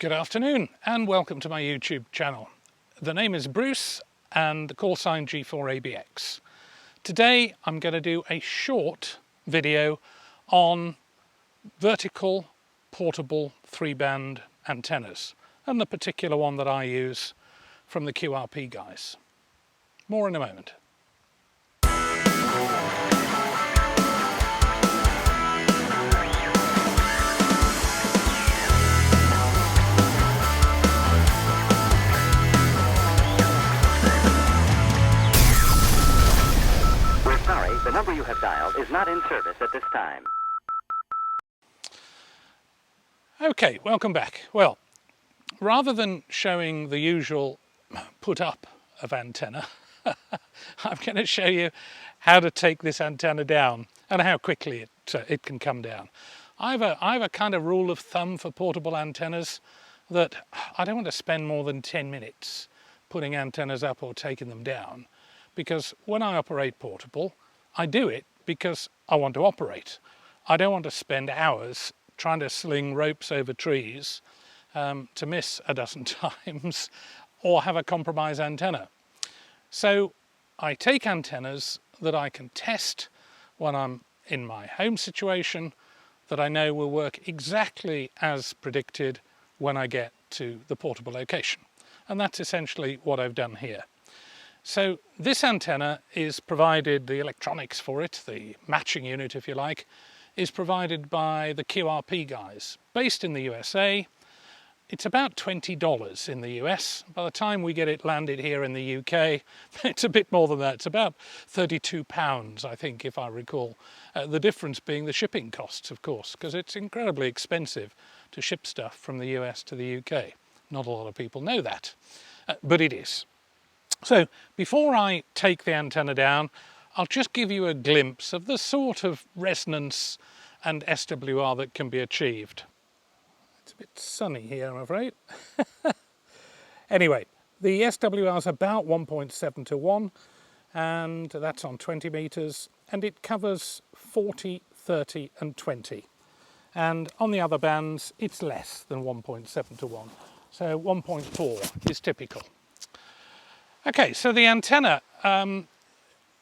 Good afternoon and welcome to my YouTube channel. The name is Bruce and the call sign G4ABX. Today I'm going to do a short video on vertical portable 3-band antennas and the particular one that I use from the QRP guys. More in a moment. The number you have dialed is not in service at this time. Okay, welcome back. Well, rather than showing the usual put up of antenna, I'm going to show you how to take this antenna down and how quickly it can come down. I have a kind of rule of thumb for portable antennas that I don't want to spend more than 10 minutes putting antennas up or taking them down, because when I operate portable, I do it because I want to operate. I don't want to spend hours trying to sling ropes over trees to miss a dozen times or have a compromised antenna. So I take antennas that I can test when I'm in my home situation, that I know will work exactly as predicted when I get to the portable location. And that's essentially what I've done here. So this antenna is provided, the electronics for it, the matching unit if you like, is provided by the QRP guys, based in the USA. It's about $20 in the US. By the time we get it landed here in the UK, it's a bit more than that. It's about £32, I think, if I recall. The difference being the shipping costs, of course, because it's incredibly expensive to ship stuff from the US to the UK. Not a lot of people know that, but it is. So before I take the antenna down, I'll just give you a glimpse of the sort of resonance and SWR that can be achieved. It's a bit sunny here, I'm afraid. Anyway, the SWR is about 1.7 to 1, and that's on 20 meters, and it covers 40, 30 and 20. And on the other bands, it's less than 1.7 to 1. So 1.4 is typical. Okay, so the antenna,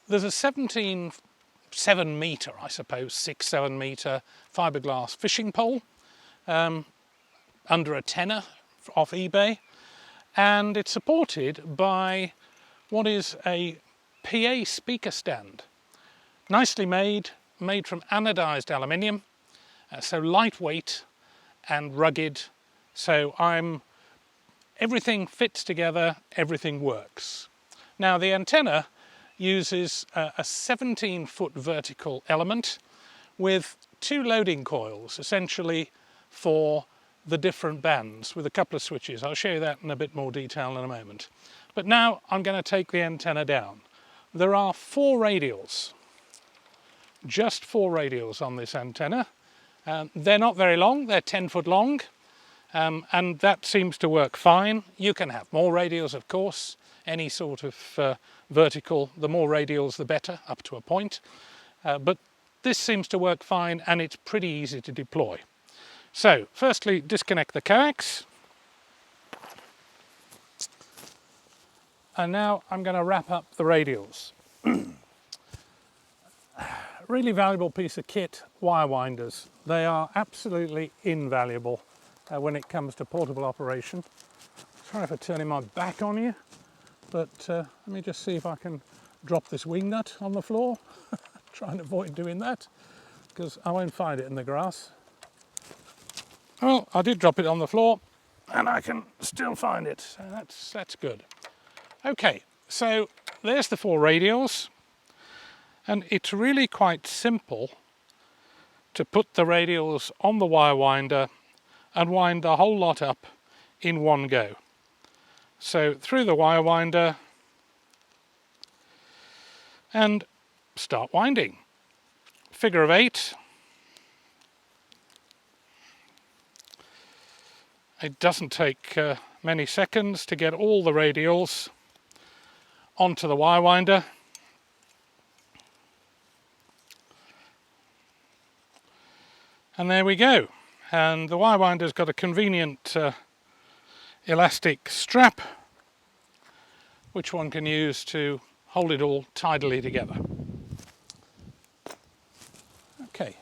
there's a 7 meter, I suppose, 7 meter fibreglass fishing pole under a tenner off eBay, and it's supported by what is a PA speaker stand. Nicely made from anodized aluminium, so lightweight and rugged, so everything fits together, everything works. Now the antenna uses a 17-foot vertical element with 2 loading coils, essentially for the different bands, with a couple of switches. I'll show you that in a bit more detail in a moment. But now I'm going to take the antenna down. There are 4 radials, just 4 radials on this antenna. They're not very long, they're 10 foot long. And that seems to work fine. You can have more radials, of course. Any sort of vertical, the more radials the better, up to a point. But this seems to work fine, and it's pretty easy to deploy. So, firstly, disconnect the coax. And now I'm going to wrap up the radials. Really valuable piece of kit, wire winders. They are absolutely invaluable when it comes to portable operation. Sorry for turning my back on you, but let me just see if I can drop this wing nut on the floor. Try and avoid doing that, because I won't find it in the grass. Well, I did drop it on the floor, and I can still find it, so that's good. Okay, so there's the 4 radials, and it's really quite simple to put the radials on the wire winder and wind the whole lot up in one go. So through the wire winder and start winding. Figure of 8. It doesn't take many seconds to get all the radials onto the wire winder. And there we go. And the wire winder's got a convenient elastic strap which one can use to hold it all tidily together. Okay,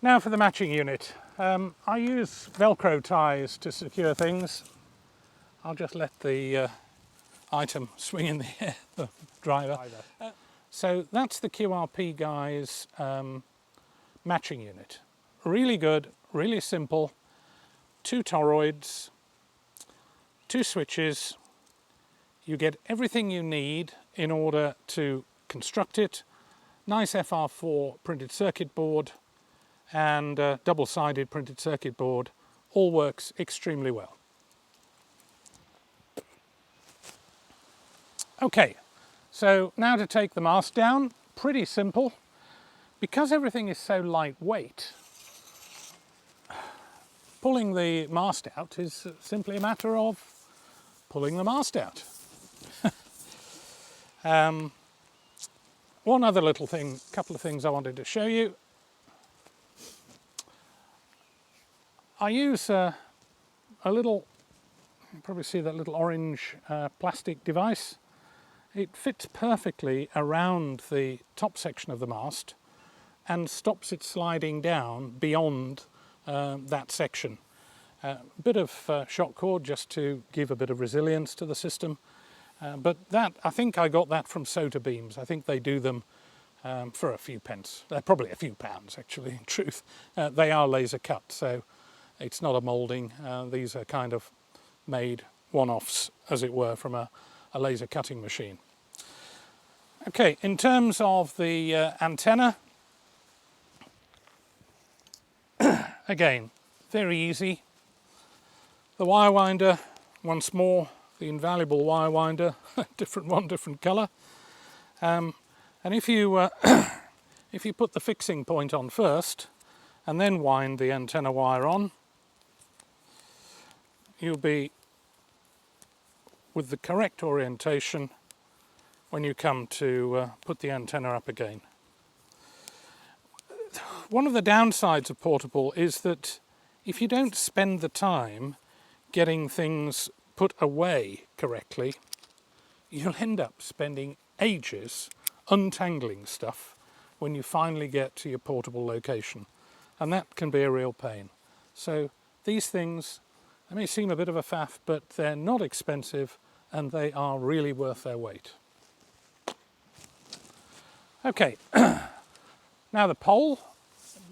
now for the matching unit. I use Velcro ties to secure things. I'll just let the item swing in the air, the driver. So that's the QRP Guys matching unit. Really good, really simple. 2 toroids, 2 switches. You get everything you need in order to construct it. Nice FR4 printed circuit board and double-sided printed circuit board. All works extremely well. Okay, so now to take the mast down. Pretty simple. Because everything is so lightweight, pulling the mast out is simply a matter of pulling the mast out. One other little thing, couple of things I wanted to show you. I use a little, you can probably see that little orange plastic device. It fits perfectly around the top section of the mast and stops it sliding down beyond that section. A bit of shock cord just to give a bit of resilience to the system. But that, I think I got that from Sota Beams. I think they do them for a few pence. They're probably a few pounds actually, in truth. They are laser cut, so it's not a moulding. These are kind of made one-offs, as it were, from a laser cutting machine. Okay, in terms of the antenna, again, very easy. The wire winder, once more, the invaluable wire winder, different one, different colour. And if you if you put the fixing point on first and then wind the antenna wire on, you'll be with the correct orientation when you come to put the antenna up again. One of the downsides of portable is that if you don't spend the time getting things put away correctly, you'll end up spending ages untangling stuff when you finally get to your portable location, and that can be a real pain. So these things, they may seem a bit of a faff, but they're not expensive and they are really worth their weight. Okay, now the pole,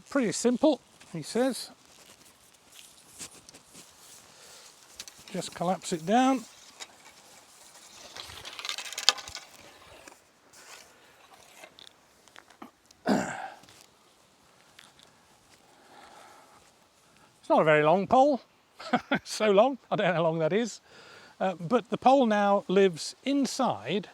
pretty simple, he says. Just collapse it down. It's not a very long pole, so long, I don't know how long that is, but the pole now lives inside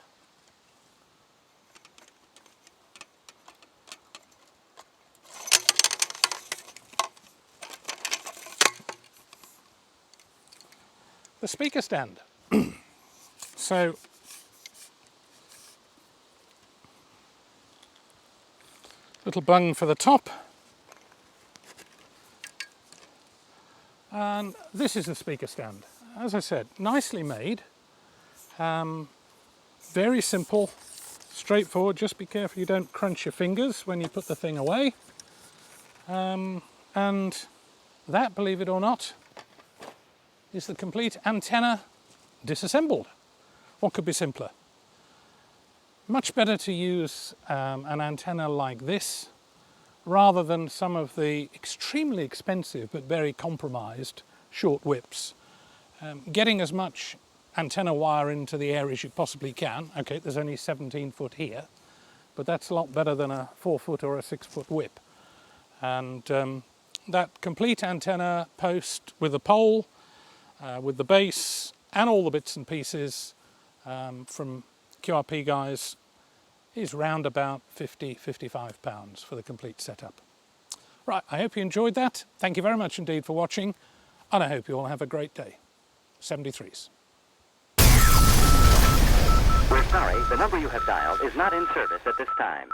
the speaker stand. So little bung for the top, and this is the speaker stand. As I said, nicely made, very simple, straightforward. Just be careful you don't crunch your fingers when you put the thing away, and that, believe it or not, is the complete antenna disassembled. What could be simpler? Much better to use an antenna like this rather than some of the extremely expensive but very compromised short whips. Getting as much antenna wire into the air as you possibly can. Okay, there's only 17 foot here, but that's a lot better than a 4 foot or a 6 foot whip. And that complete antenna post with a pole, with the base and all the bits and pieces from QRP Guys is round about £50–55 for the complete setup. Right, I hope you enjoyed that. Thank you very much indeed for watching, and I hope you all have a great day. 73s. We're sorry, the number you have dialed is not in service at this time.